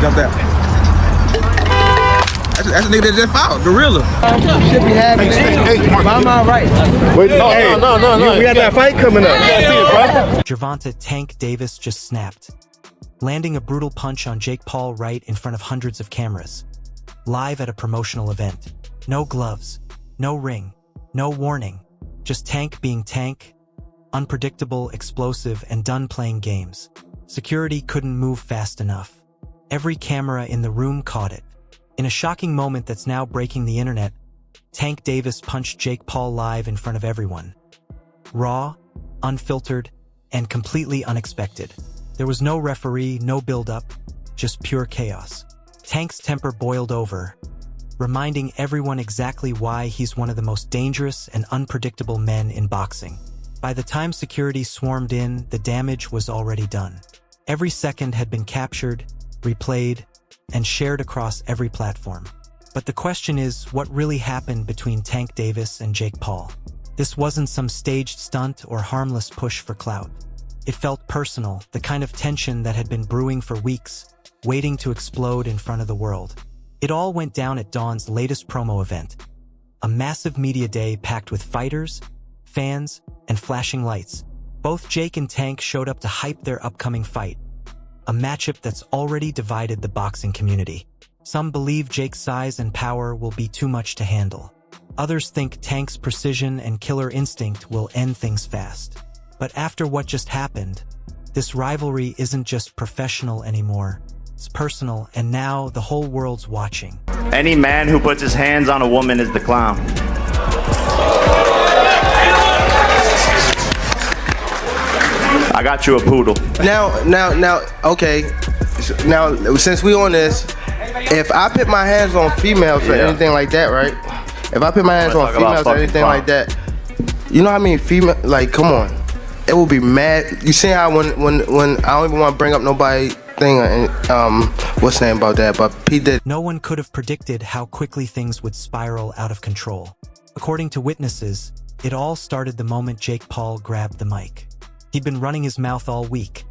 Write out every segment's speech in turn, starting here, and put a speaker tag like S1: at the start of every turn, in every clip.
S1: Jump down. That's a nigga that just fouled, gorilla.
S2: Should be having it. My mind right.
S3: Wait, no. We got that fight coming up.
S4: Gervonta Tank Davis just snapped, landing a brutal punch on Jake Paul right in front of hundreds of cameras. Live at a promotional event. No gloves, no ring, no warning. Just Tank being Tank. Unpredictable, explosive, and done playing games. Security couldn't move fast enough. Every camera in the room caught it. In a shocking moment that's now breaking the internet, Tank Davis punched Jake Paul live in front of everyone. Raw, unfiltered, and completely unexpected. There was no referee, no build-up, just pure chaos. Tank's temper boiled over, reminding everyone exactly why he's one of the most dangerous and unpredictable men in boxing. By the time security swarmed in, the damage was already done. Every second had been captured, replayed, and shared across every platform. But the question is, what really happened between Tank Davis and Jake Paul? This wasn't some staged stunt or harmless push for clout. It felt personal, the kind of tension that had been brewing for weeks, waiting to explode in front of the world. It all went down at Dawn's latest promo event. A massive media day packed with fighters, fans, and flashing lights. Both Jake and Tank showed up to hype their upcoming fight. A matchup that's already divided the boxing community. Some believe Jake's size and power will be too much to handle. Others think Tank's precision and killer instinct will end things fast. But after what just happened, this rivalry isn't just professional anymore. It's personal, and now the whole world's watching.
S5: Any man who puts his hands on a woman is the clown. I got you a poodle.
S2: Okay. Now, since we on this, if I put my hands on females or anything like that, right? If I put my hands on females or anything like that, you know how many female? Like, come on, it will be mad. You see how when I don't even want to bring up nobody thing, what's the name about that? But he did.
S4: No one could have predicted how quickly things would spiral out of control. According to witnesses, it all started the moment Jake Paul grabbed the mic. He'd been running his mouth all week,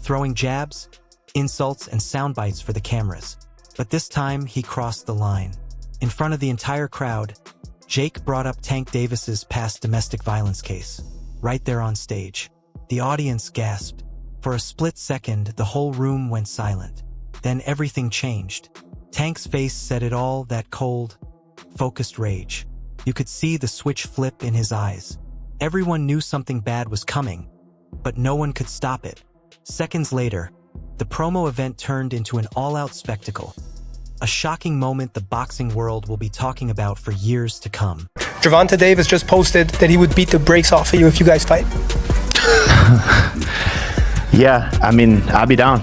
S4: throwing jabs, insults, and sound bites for the cameras. But this time, he crossed the line. In front of the entire crowd, Jake brought up Tank Davis's past domestic violence case, right there on stage. The audience gasped. For a split second, the whole room went silent. Then everything changed. Tank's face said it all, that cold, focused rage. You could see the switch flip in his eyes. Everyone knew something bad was coming, but no one could stop it. Seconds later, the promo event turned into an all-out spectacle. A shocking moment the boxing world will be talking about for years to come.
S6: Gervonta Davis just posted that he would beat the brakes off of you if you guys fight.
S5: Yeah, I mean, I'll be down.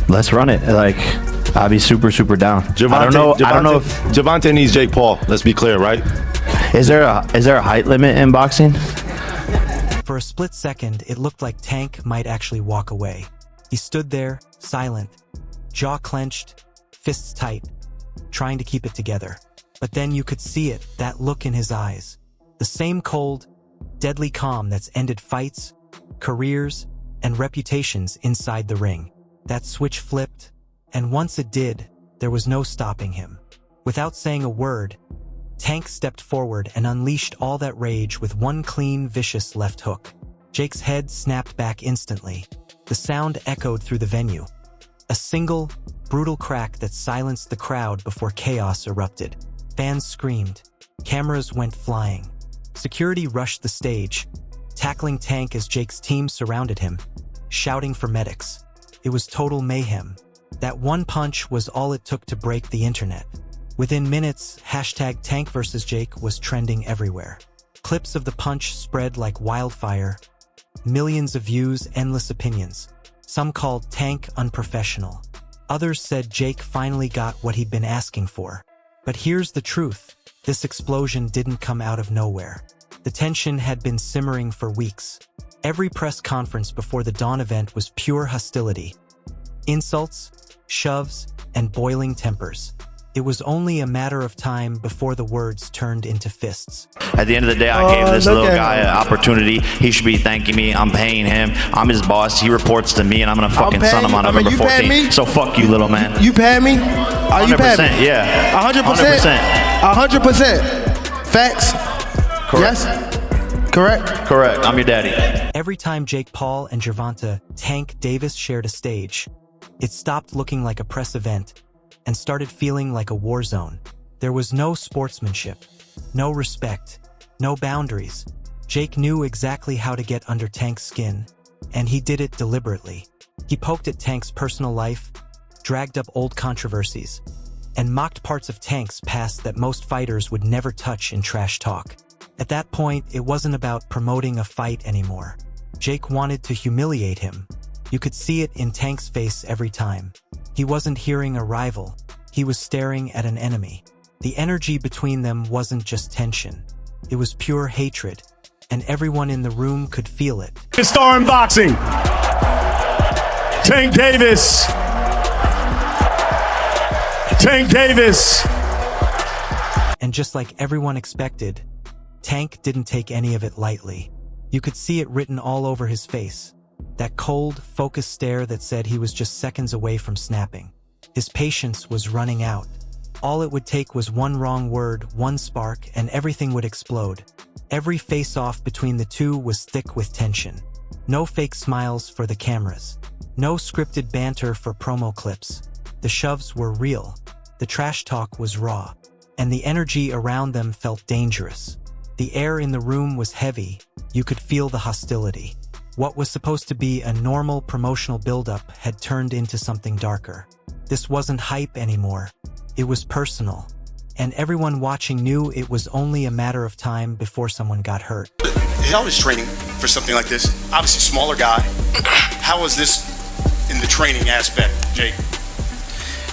S5: Let's run it. Like, I'll be super, super down. I don't know if
S3: Gervonta needs Jake Paul. Let's be clear, right?
S5: Is there a height limit in boxing?
S4: For a split second, it looked like Tank might actually walk away. He stood there, silent, jaw clenched, fists tight, trying to keep it together. But then you could see it, that look in his eyes. The same cold, deadly calm that's ended fights, careers, and reputations inside the ring. That switch flipped, and once it did, there was no stopping him. Without saying a word, Tank stepped forward and unleashed all that rage with one clean, vicious left hook. Jake's head snapped back instantly. The sound echoed through the venue. A single, brutal crack that silenced the crowd before chaos erupted. Fans screamed. Cameras went flying. Security rushed the stage, tackling Tank as Jake's team surrounded him, shouting for medics. It was total mayhem. That one punch was all it took to break the internet. Within minutes, #TankVsJake was trending everywhere. Clips of the punch spread like wildfire. Millions of views, endless opinions. Some called Tank unprofessional. Others said Jake finally got what he'd been asking for. But here's the truth. This explosion didn't come out of nowhere. The tension had been simmering for weeks. Every press conference before the Dawn event was pure hostility. Insults, shoves, and boiling tempers. It was only a matter of time before the words turned into fists.
S5: At the end of the day, I gave this little guy an opportunity. He should be thanking me. I'm paying him. I'm his boss. He reports to me, and I'm gonna fucking son him on November 14th. So fuck you, little man.
S2: You pay me? Are you paying me?
S5: Yeah.
S2: 100%. 100%. Facts?
S5: Correct.
S2: Yes? Correct?
S5: Correct. I'm your daddy.
S4: Every time Jake Paul and Gervonta Tank Davis shared a stage, it stopped looking like a press event and started feeling like a war zone. There was no sportsmanship, no respect, no boundaries. Jake knew exactly how to get under Tank's skin, and he did it deliberately. He poked at Tank's personal life, dragged up old controversies, and mocked parts of Tank's past that most fighters would never touch in trash talk. At that point, it wasn't about promoting a fight anymore. Jake wanted to humiliate him. You could see it in Tank's face every time. He wasn't hearing a rival. He was staring at an enemy. The energy between them wasn't just tension. It was pure hatred, and everyone in the room could feel it.
S3: Star in boxing, Tank Davis. Tank Davis.
S4: And just like everyone expected, Tank didn't take any of it lightly. You could see it written all over his face. That cold, focused stare that said he was just seconds away from snapping. His patience was running out. All it would take was one wrong word, one spark, and everything would explode. Every face-off between the two was thick with tension. No fake smiles for the cameras. No scripted banter for promo clips. The shoves were real. The trash talk was raw. And the energy around them felt dangerous. The air in the room was heavy. You could feel the hostility. What was supposed to be a normal promotional buildup had turned into something darker. This wasn't hype anymore. It was personal. And everyone watching knew it was only a matter of time before someone got hurt.
S7: How is training for something like this? Obviously, smaller guy. How was this in the training aspect, Jake?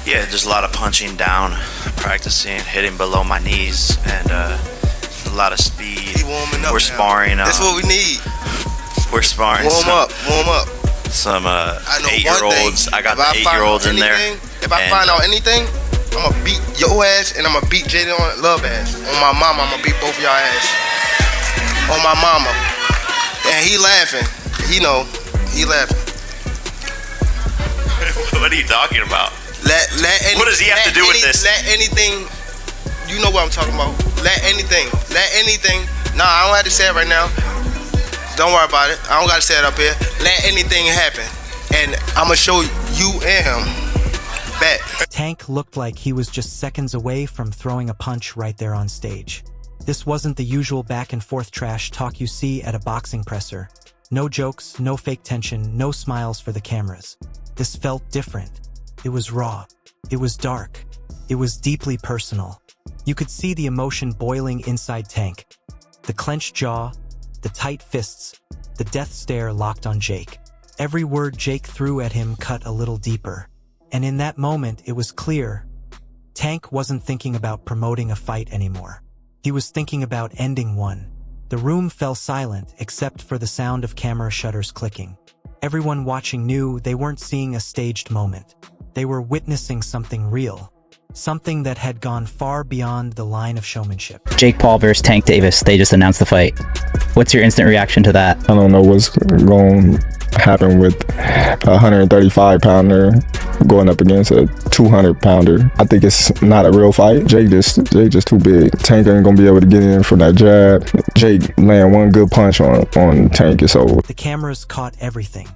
S8: Yeah, just a lot of punching down, practicing, hitting below my knees, and a lot of speed. We're sparring.
S2: That's what we need.
S8: We're sparring.
S2: Warm up.
S8: Some 8-year-olds. I got the 8-year-olds in there.
S2: If I find out anything, I'm gonna beat your ass and I'm gonna beat Jaden Love ass. On my mama, I'm gonna beat both y'all ass. On my mama. And he laughing. He know. He laughing.
S8: What are you talking about?
S2: What
S8: does he have to do with this?
S2: Let anything. You know what I'm talking about. Let anything. Nah, I don't have to say it right now. Don't worry about it. I don't gotta say it up here. Let anything happen. And I'm gonna show you and him back.
S4: Tank looked like he was just seconds away from throwing a punch right there on stage. This wasn't the usual back and forth trash talk you see at a boxing presser. No jokes, no fake tension, no smiles for the cameras. This felt different. It was raw. It was dark. It was deeply personal. You could see the emotion boiling inside Tank. The clenched jaw, the tight fists, the death stare locked on Jake. Every word Jake threw at him cut a little deeper. And in that moment, it was clear. Tank wasn't thinking about promoting a fight anymore. He was thinking about ending one. The room fell silent except for the sound of camera shutters clicking. Everyone watching knew they weren't seeing a staged moment. They were witnessing something real. Something that had gone far beyond the line of showmanship.
S9: Jake Paul versus Tank Davis, they just announced the fight. What's your instant reaction to that?
S10: I don't know what's going to happen with a 135-pounder going up against a 200-pounder. I think it's not a real fight. Jake just too big. Tank ain't going to be able to get in from that jab. Jake land one good punch on Tank, it's over.
S4: The cameras caught everything.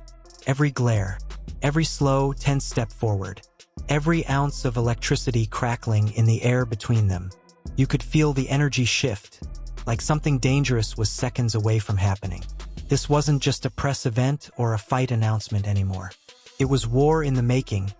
S4: Every glare. Every slow 10-step forward. Every ounce of electricity crackling in the air between them. You could feel the energy shift, like something dangerous was seconds away from happening. This wasn't just a press event or a fight announcement anymore. It was war in the making,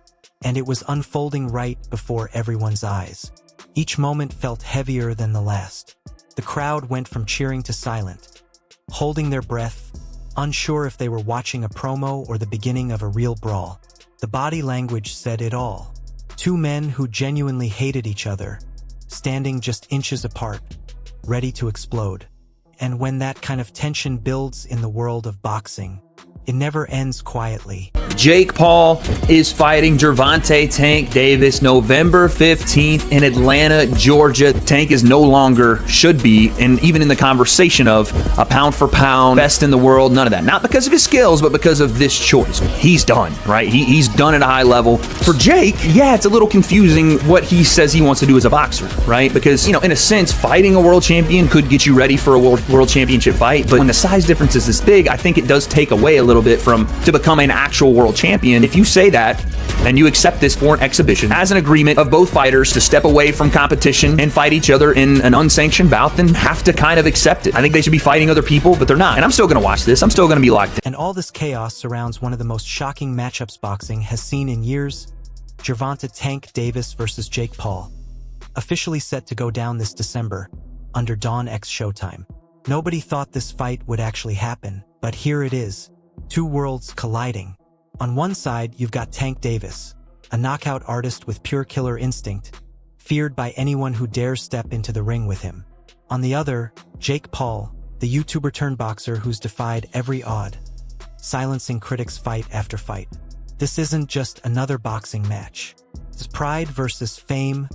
S4: and it was unfolding right before everyone's eyes. Each moment felt heavier than the last. The crowd went from cheering to silent, holding their breath, unsure if they were watching a promo or the beginning of a real brawl. The body language said it all. Two men who genuinely hated each other, standing just inches apart, ready to explode. And when that kind of tension builds in the world of boxing, it never ends quietly.
S11: Jake Paul is fighting Gervonta Tank Davis November 15th in Atlanta, Georgia. Tank is no longer, should be, and even in the conversation of a pound for pound, best in the world, none of that. Not because of his skills, but because of this choice. He's done, right? He's done at a high level. For Jake, yeah, it's a little confusing what he says he wants to do as a boxer, right? Because, you know, in a sense, fighting a world champion could get you ready for a world championship fight, but when the size difference is this big, I think it does take away a little bit from to become an actual world champion. If you say that and you accept this for an exhibition as an agreement of both fighters to step away from competition and fight each other in an unsanctioned bout, then have to kind of accept it. I think they should be fighting other people, but they're not. And I'm still going to watch this. I'm still going to be locked in.
S4: And all this chaos surrounds one of the most shocking matchups boxing has seen in years, Gervonta Tank Davis versus Jake Paul. Officially set to go down this December, under Dawn X Showtime. Nobody thought this fight would actually happen, but here it is. Two worlds colliding. On one side, you've got Tank Davis, a knockout artist with pure killer instinct, feared by anyone who dares step into the ring with him. On the other, Jake Paul, the YouTuber turned boxer who's defied every odd, silencing critics fight after fight. This isn't just another boxing match. It's pride versus fame,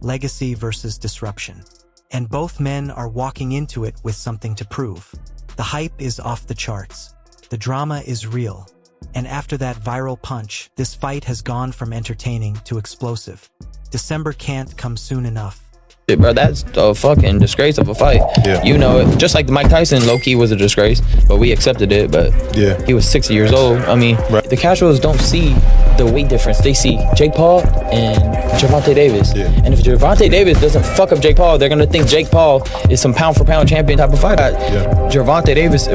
S4: legacy versus disruption. And both men are walking into it with something to prove. The hype is off the charts. The drama is real. And after that viral punch, this fight has gone from entertaining to explosive. December can't come soon enough.
S12: Bro, that's a fucking disgrace of a fight. Yeah. You know it. Just like the Mike Tyson low-key was a disgrace, but we accepted it. But yeah, he was 60 years old. I mean, the casuals don't see the weight difference. They see Jake Paul and Gervonta Davis. Yeah. And if Gervonta Davis doesn't fuck up Jake Paul, they're gonna think Jake Paul is some pound-for-pound champion type of fighter. Yeah. Gervonta Davis,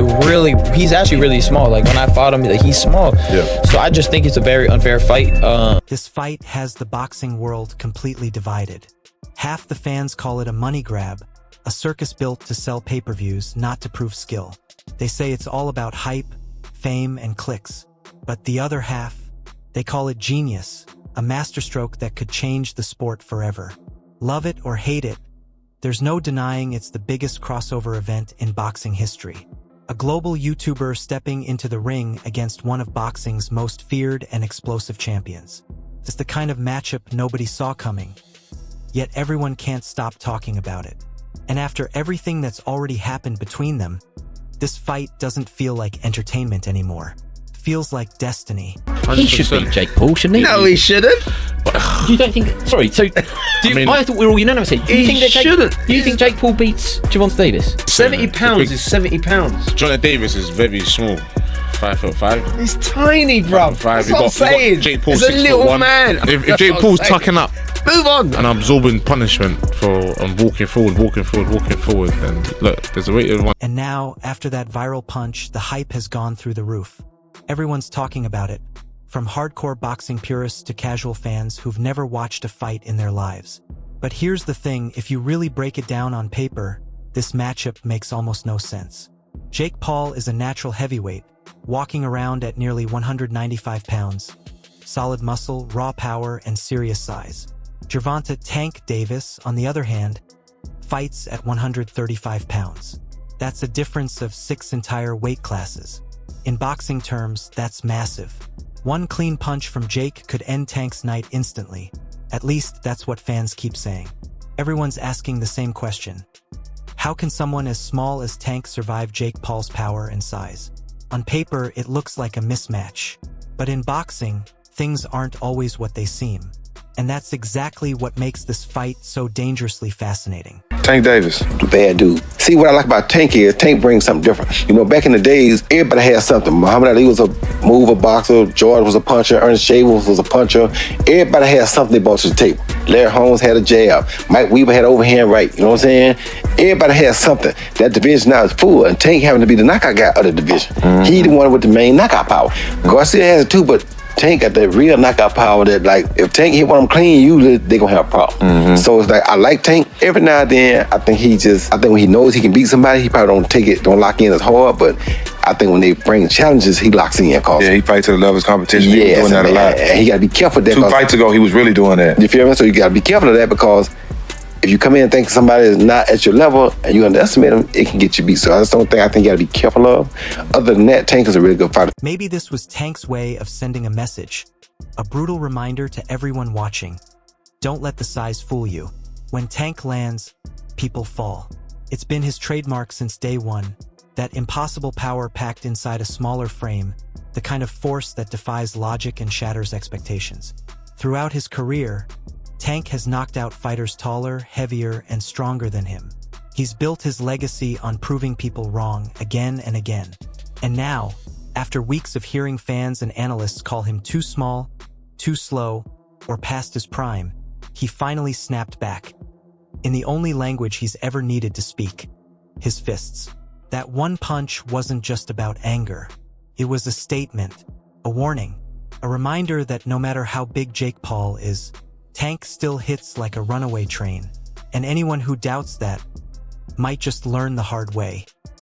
S12: he's actually really small. Like when I fought him, he's small. Yeah. So I just think it's a very unfair fight.
S4: This fight has the boxing world completely divided. Half the fans call it a money grab, a circus built to sell pay-per-views, not to prove skill. They say it's all about hype, fame, and clicks. But the other half, they call it genius, a masterstroke that could change the sport forever. Love it or hate it, there's no denying it's the biggest crossover event in boxing history. A global YouTuber stepping into the ring against one of boxing's most feared and explosive champions. It's the kind of matchup nobody saw coming. Yet everyone can't stop talking about it. And after everything that's already happened between them, this fight doesn't feel like entertainment anymore. It feels like destiny.
S13: 100%. He should beat Jake Paul, shouldn't he?
S1: No, he shouldn't.
S13: You don't think... Sorry, so... I thought we were all unanimous here. Do you think Jake Paul beats Gervonta Davis?
S14: 70 pounds is 70 pounds.
S15: Gervonta Davis is very small. 5'5".
S14: He's tiny, bro. That's what I'm saying.
S15: Jake Paul,
S14: he's a little man.
S15: If Jake Paul's tucking up,
S14: move on,
S15: and absorbing punishment for walking forward, then look, there's a way to one.
S4: And now, after that viral punch, the hype has gone through the roof. Everyone's talking about it, from hardcore boxing purists to casual fans who've never watched a fight in their lives. But here's the thing, if you really break it down on paper, this matchup makes almost no sense. Jake Paul is a natural heavyweight, walking around at nearly 195 pounds. Solid muscle, raw power, and serious size. Gervonta Tank Davis, on the other hand, fights at 135 pounds. That's a difference of 6 entire weight classes. In boxing terms, that's massive. One clean punch from Jake could end Tank's night instantly. At least that's what fans keep saying. Everyone's asking the same question. How can someone as small as Tank survive Jake Paul's power and size? On paper, it looks like a mismatch. But in boxing, things aren't always what they seem. And that's exactly what makes this fight so dangerously fascinating.
S16: Tank Davis, bad dude. See, what I like about Tank is Tank brings something different. You know, back in the days, everybody had something. Muhammad Ali was a mover, boxer. George was a puncher. Ernest Shavers was a puncher. Everybody had something they brought to the table. Larry Holmes had a jab. Mike Weaver had overhand right. You know what I'm saying? Everybody had something. That division now is full, and Tank having to be the knockout guy of the division. Mm-hmm. He the one with the main knockout power. Garcia has it too, but Tank got that real knockout power that, like, if Tank hit one of them clean, usually they gonna have a problem. Mm-hmm. So it's like, I like Tank. Every now and then, I think when he knows he can beat somebody, he probably don't lock in as hard, but I think when they bring challenges, he locks in.
S17: Yeah, he fights to the level of his competition.
S16: Yeah,
S17: he was doing that a lot.
S16: And he gotta be careful of that.
S17: 2 fights ago, he was really doing that.
S16: You feel me? So you gotta be careful of that, because If you come in thinking somebody is not at your level and you underestimate them, it can get you beat. So that's the only thing I think you gotta be careful of. Other than that, Tank is a really good fighter.
S4: Maybe this was Tank's way of sending a message, a brutal reminder to everyone watching. Don't let the size fool you. When Tank lands, people fall. It's been his trademark since day one, that impossible power packed inside a smaller frame, the kind of force that defies logic and shatters expectations. Throughout his career, Tank has knocked out fighters taller, heavier, and stronger than him. He's built his legacy on proving people wrong again and again. And now, after weeks of hearing fans and analysts call him too small, too slow, or past his prime, he finally snapped back. In the only language he's ever needed to speak, his fists. That one punch wasn't just about anger. It was a statement, a warning, a reminder that no matter how big Jake Paul is, Tank still hits like a runaway train, and anyone who doubts that might just learn the hard way.